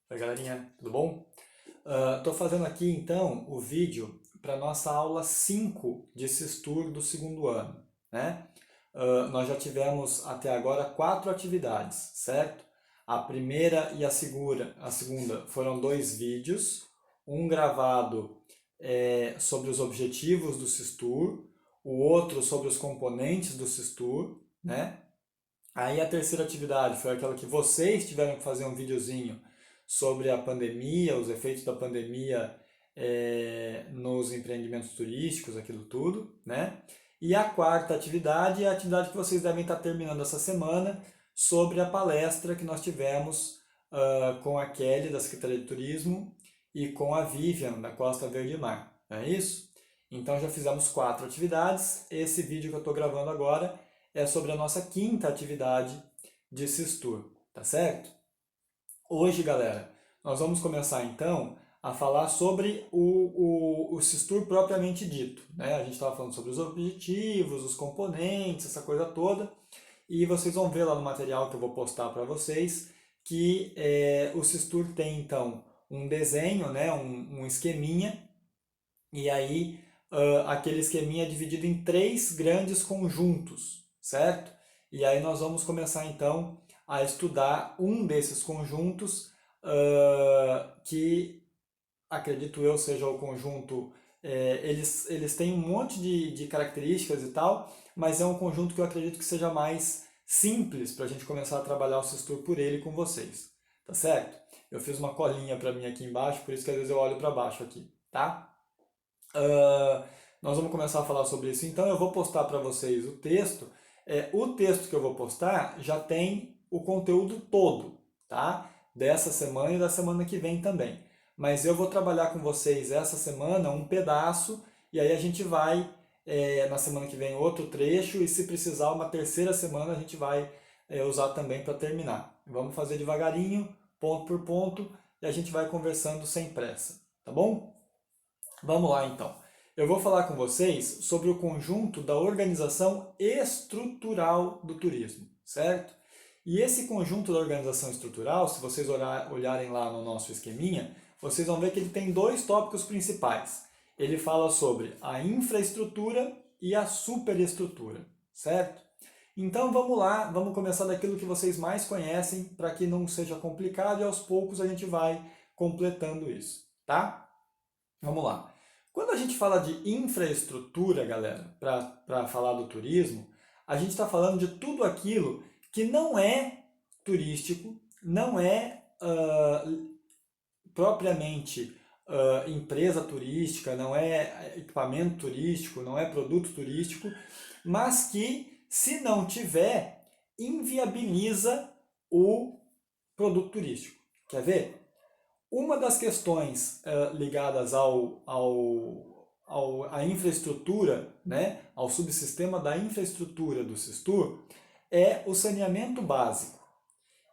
Oi, galerinha, tudo bom? Estou fazendo aqui então o vídeo para nossa aula 5 de Sistur do segundo ano, né? Nós já tivemos até agora 4 atividades, certo? A primeira e a segunda foram 2 vídeos, um gravado sobre os objetivos do Sistur, o outro sobre os componentes do Sistur, né? Aí a terceira atividade foi aquela que vocês tiveram que fazer um videozinho sobre a pandemia, os efeitos da pandemia nos empreendimentos turísticos, aquilo tudo, né? E a quarta atividade é a atividade que vocês devem estar terminando essa semana sobre a palestra que nós tivemos com a Kelly, da Secretaria de Turismo, e com a Vivian, da Costa Verde Mar. Não é isso? Então já fizemos 4 atividades. Esse vídeo que eu estou gravando agora é sobre a nossa quinta atividade de Sistur, tá certo? Hoje, galera, nós vamos começar então a falar sobre o Sistur propriamente dito, né? A gente estava falando sobre os objetivos, os componentes, essa coisa toda, e vocês vão ver lá no material que eu vou postar para vocês que o Sistur tem então um desenho, né? Um esqueminha, e aí aquele esqueminha é dividido em 3 grandes conjuntos, certo? E aí nós vamos começar então a estudar um desses conjuntos, que acredito eu seja o conjunto. Eles têm um monte de características e tal, mas é um conjunto que eu acredito que seja mais simples para a gente começar a trabalhar o Sistur por ele com vocês, tá certo? Eu fiz uma colinha para mim aqui embaixo, por isso que às vezes eu olho para baixo aqui, tá? Ah, nós vamos começar a falar sobre isso. Então eu vou postar para vocês o texto. O texto que eu vou postar já tem o conteúdo todo, tá? Dessa semana e da semana que vem também. Mas eu vou trabalhar com vocês essa semana um pedaço e aí a gente vai na semana que vem outro trecho e se precisar uma terceira semana a gente vai usar também para terminar. Vamos fazer devagarinho, ponto por ponto e a gente vai conversando sem pressa, tá bom? Vamos lá então. Eu vou falar com vocês sobre o conjunto da organização estrutural do turismo, certo? E esse conjunto da organização estrutural, se vocês olharem lá no nosso esqueminha, vocês vão ver que ele tem 2 tópicos principais. Ele fala sobre a infraestrutura e a superestrutura, certo? Então vamos lá, vamos começar daquilo que vocês mais conhecem para que não seja complicado e aos poucos a gente vai completando isso, tá? Vamos lá. Quando a gente fala de infraestrutura, galera, para falar do turismo, a gente está falando de tudo aquilo que não é turístico, não é propriamente empresa turística, não é equipamento turístico, não é produto turístico, mas que, se não tiver, inviabiliza o produto turístico. Quer ver? Uma das questões ligadas à infraestrutura, né, ao subsistema da infraestrutura do Sistur, é o saneamento básico.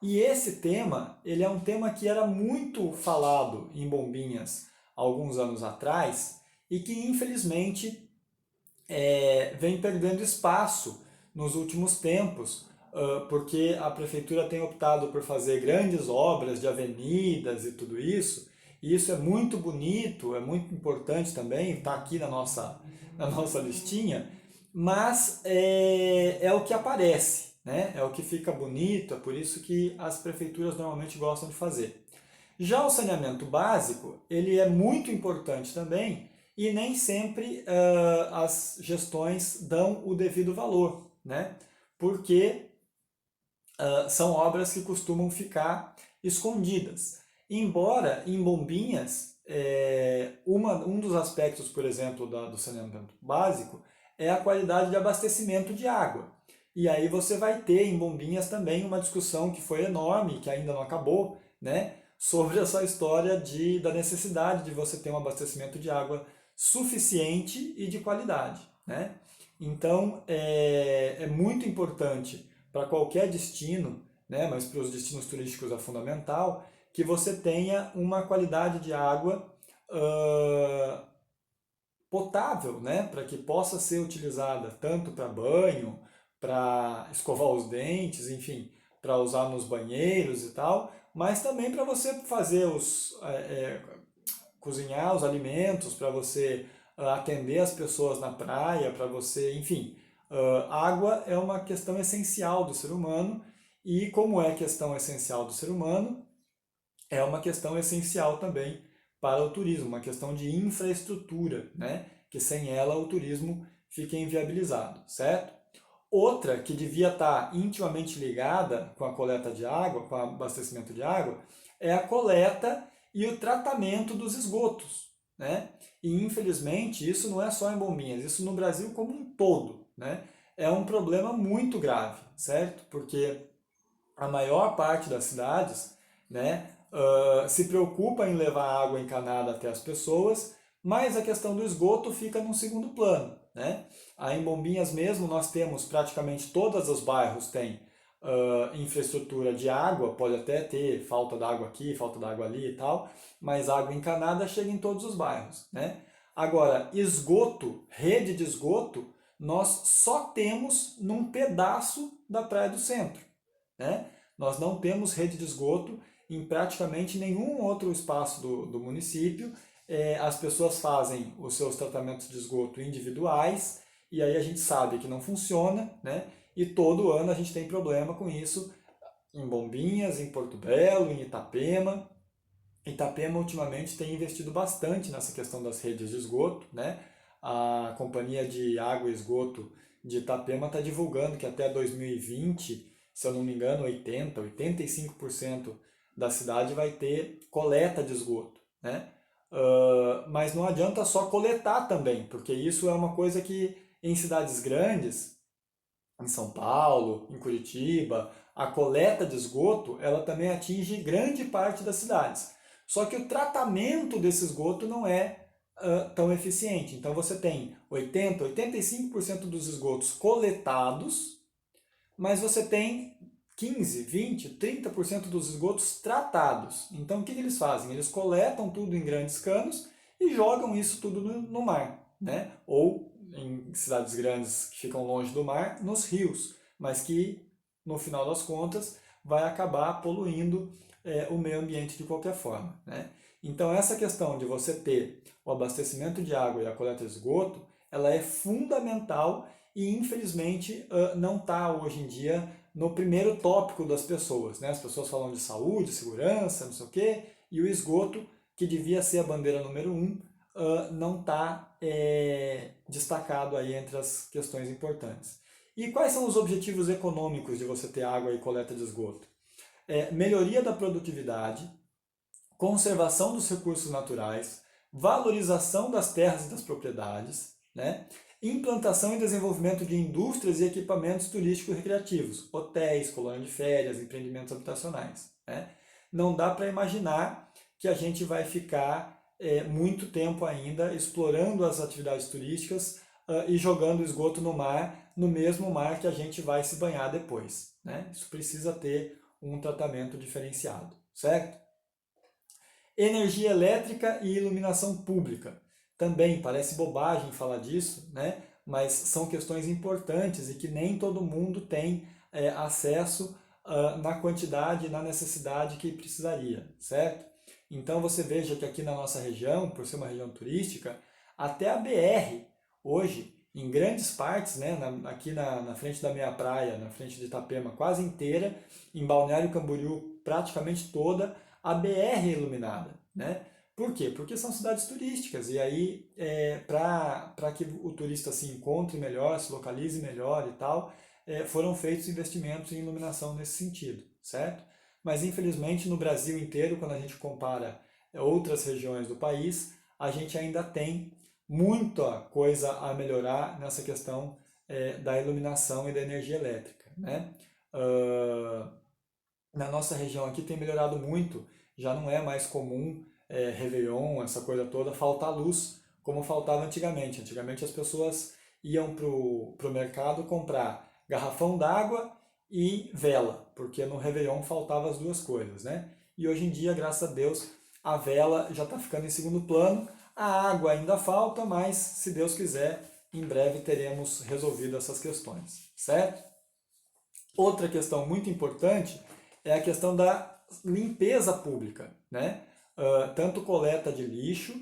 E esse tema, ele é um tema que era muito falado em Bombinhas alguns anos atrás e que infelizmente vem perdendo espaço nos últimos tempos, porque a prefeitura tem optado por fazer grandes obras de avenidas e tudo isso, e isso é muito bonito, é muito importante também, está aqui na nossa listinha, mas é o que aparece, né? É o que fica bonito, é por isso que as prefeituras normalmente gostam de fazer. Já o saneamento básico, ele é muito importante também e nem sempre as gestões dão o devido valor, né? Porque são obras que costumam ficar escondidas. Embora em Bombinhas, um dos aspectos, por exemplo, do saneamento básico é a qualidade de abastecimento de água. E aí você vai ter em Bombinhas também uma discussão que foi enorme, que ainda não acabou, né? Sobre essa história da necessidade de você ter um abastecimento de água suficiente e de qualidade, né? Então é muito importante para qualquer destino, né, mas para os destinos turísticos é fundamental, que você tenha uma qualidade de água uh, potável, né, para que possa ser utilizada tanto para banho, para escovar os dentes, enfim, para usar nos banheiros e tal, mas também para você fazer cozinhar os alimentos, para você atender as pessoas na praia, para você, enfim, água é uma questão essencial do ser humano e como é questão essencial do ser humano, é uma questão essencial também para o turismo, uma questão de infraestrutura, né? Que sem ela o turismo fica inviabilizado, certo? Outra que devia estar intimamente ligada com a coleta de água, com o abastecimento de água, é a coleta e o tratamento dos esgotos, né? E infelizmente isso não é só em Bombinhas, isso no Brasil como um todo, né? É um problema muito grave, certo? Porque a maior parte das cidades, né, se preocupa em levar água encanada até as pessoas, mas a questão do esgoto fica num segundo plano, né? Aí em Bombinhas mesmo nós temos praticamente todos os bairros têm infraestrutura de água, pode até ter falta d'água aqui, falta d'água ali e tal, mas água encanada chega em todos os bairros, né? Agora, esgoto, rede de esgoto, nós só temos num pedaço da Praia do Centro, né? Nós não temos rede de esgoto em praticamente nenhum outro espaço do município. As pessoas fazem os seus tratamentos de esgoto individuais e aí a gente sabe que não funciona, né? E todo ano a gente tem problema com isso em Bombinhas, em Porto Belo, em Itapema. Itapema ultimamente tem investido bastante nessa questão das redes de esgoto, né? A Companhia de Água e Esgoto de Itapema está divulgando que até 2020, se eu não me engano, 85% da cidade vai ter coleta de esgoto, né? Mas não adianta só coletar também, porque isso é uma coisa que em cidades grandes, em São Paulo, em Curitiba, a coleta de esgoto, ela também atinge grande parte das cidades. Só que o tratamento desse esgoto não é tão eficiente. Então você tem 85% dos esgotos coletados, mas você tem 15, 20, 30% dos esgotos tratados. Então o que eles fazem? Eles coletam tudo em grandes canos e jogam isso tudo no mar, né? Ou em cidades grandes que ficam longe do mar, nos rios, mas que no final das contas vai acabar poluindo o meio ambiente de qualquer forma, né? Então essa questão de você ter o abastecimento de água e a coleta de esgoto, ela é fundamental e infelizmente não está hoje em dia no primeiro tópico das pessoas, né? As pessoas falam de saúde, segurança, não sei o quê, e o esgoto, que devia ser a bandeira número um, não está destacado aí entre as questões importantes. E quais são os objetivos econômicos de você ter água e coleta de esgoto? Melhoria da produtividade, conservação dos recursos naturais, valorização das terras e das propriedades, né? Implantação e desenvolvimento de indústrias e equipamentos turísticos recreativos, hotéis, colônias de férias, empreendimentos habitacionais, né? Não dá para imaginar que a gente vai ficar muito tempo ainda explorando as atividades turísticas e jogando esgoto no mar, no mesmo mar que a gente vai se banhar depois, né? Isso precisa ter um tratamento diferenciado, certo? Energia elétrica e iluminação pública. Também parece bobagem falar disso, né? Mas são questões importantes e que nem todo mundo tem acesso na quantidade e na necessidade que precisaria, certo? Então você veja que aqui na nossa região, por ser uma região turística, até a BR, hoje, em grandes partes, né, aqui na frente da minha praia, na frente de Itapema, quase inteira, em Balneário Camboriú, praticamente toda, a BR é iluminada, né? Por quê? Porque são cidades turísticas e aí para que o turista se encontre melhor, se localize melhor e tal, foram feitos investimentos em iluminação nesse sentido, certo? Mas infelizmente no Brasil inteiro, quando a gente compara outras regiões do país, a gente ainda tem muita coisa a melhorar nessa questão da iluminação e da energia elétrica, né? Na nossa região aqui tem melhorado muito, já não é mais comum Réveillon, essa coisa toda, faltar luz como faltava antigamente. Antigamente as pessoas iam pro mercado comprar garrafão d'água e vela, porque no Réveillon faltavam as duas coisas, né? E hoje em dia, graças a Deus, a vela já está ficando em segundo plano, a água ainda falta, mas se Deus quiser, em breve teremos resolvido essas questões, certo? Outra questão muito importante é a questão da limpeza pública, né? Tanto coleta de lixo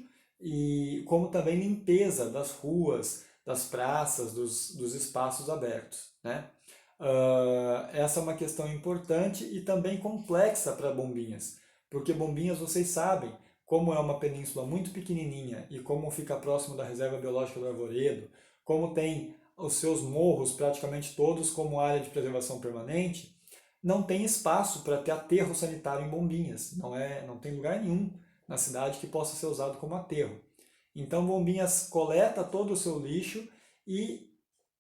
como também limpeza das ruas, das praças, dos espaços abertos, né? Essa é uma questão importante e também complexa para Bombinhas, porque Bombinhas, vocês sabem, como é uma península muito pequenininha e como fica próximo da Reserva Biológica do Arvoredo, como tem os seus morros praticamente todos como área de preservação permanente, não tem espaço para ter aterro sanitário em Bombinhas. Não tem lugar nenhum na cidade que possa ser usado como aterro. Então Bombinhas coleta todo o seu lixo e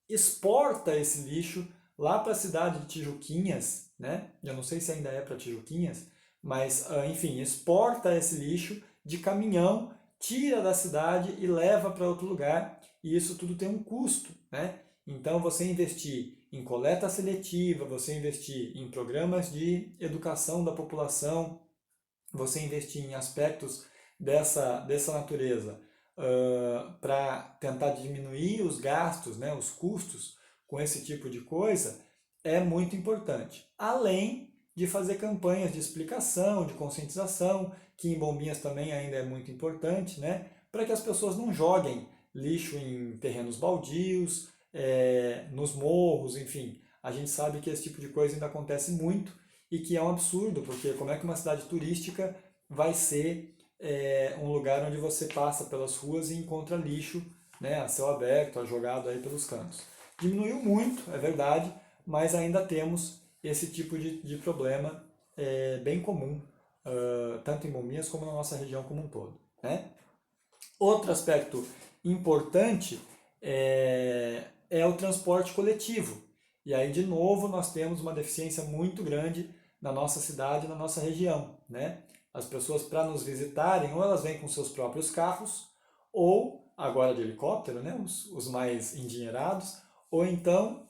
exporta esse lixo lá para a cidade de Tijuquinhas, né? Eu não sei se ainda é para Tijuquinhas, mas enfim, exporta esse lixo de caminhão, tira da cidade e leva para outro lugar, e isso tudo tem um custo, né? Então você investir em coleta seletiva, você investir em programas de educação da população, você investir em aspectos dessa natureza para tentar diminuir os gastos, né, os custos com esse tipo de coisa, é muito importante. Além de fazer campanhas de explicação, de conscientização, que em Bombinhas também ainda é muito importante, né, para que as pessoas não joguem lixo em terrenos baldios, nos morros, enfim. A gente sabe que esse tipo de coisa ainda acontece muito e que é um absurdo, porque como é que uma cidade turística vai ser um lugar onde você passa pelas ruas e encontra lixo, né, a céu aberto, jogado aí pelos cantos. Diminuiu muito, é verdade, mas ainda temos esse tipo de problema bem comum, tanto em Bombinhas como na nossa região como um todo, né? Outro aspecto importante é o transporte coletivo. E aí, de novo, nós temos uma deficiência muito grande na nossa cidade, na nossa região, né? As pessoas, para nos visitarem, ou elas vêm com seus próprios carros, ou, agora de helicóptero, né? Os mais endinheirados, ou então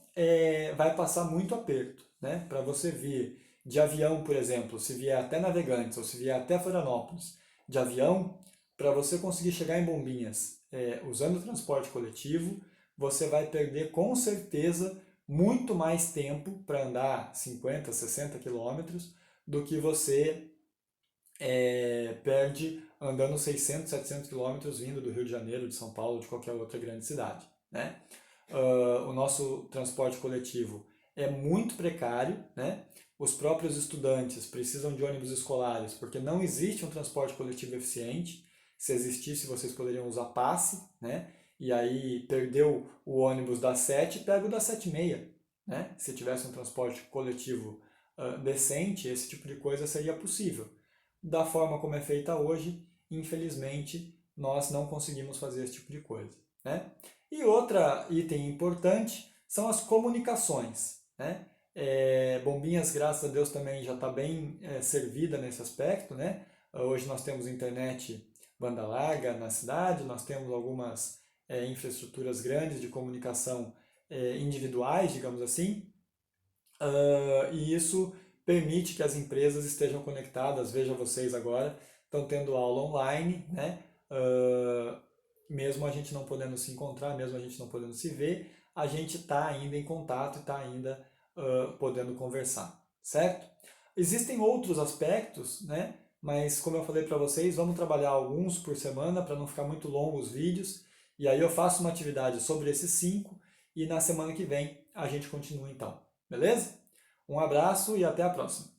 vai passar muito aperto, né? Para você vir de avião, por exemplo, se vier até Navegantes, ou se vier até Florianópolis, de avião, para você conseguir chegar em Bombinhas usando o transporte coletivo, você vai perder com certeza muito mais tempo para andar 50, 60 quilômetros do que você perde andando 600, 700 quilômetros vindo do Rio de Janeiro, de São Paulo, de qualquer outra grande cidade, né? O nosso transporte coletivo é muito precário, né? Os próprios estudantes precisam de ônibus escolares porque não existe um transporte coletivo eficiente. Se existisse, vocês poderiam usar passe, né? E aí perdeu o ônibus das 7, pega o das 7h30, né? Se tivesse um transporte coletivo decente, esse tipo de coisa seria possível. Da forma como é feita hoje, infelizmente, nós não conseguimos fazer esse tipo de coisa, né? E outra item importante são as comunicações, né? Bombinhas, graças a Deus, também já está bem servida nesse aspecto, né? Hoje nós temos internet banda larga na cidade, nós temos algumas infraestruturas grandes de comunicação individuais, digamos assim, e isso permite que as empresas estejam conectadas. Veja vocês agora, estão tendo aula online, né? Mesmo a gente não podendo se encontrar, mesmo a gente não podendo se ver, a gente está ainda em contato e está ainda podendo conversar, certo? Existem outros aspectos, né? Mas como eu falei para vocês, vamos trabalhar alguns por semana para não ficar muito longo os vídeos. E aí eu faço uma atividade sobre esses 5 e na semana que vem a gente continua então, beleza? Um abraço e até a próxima!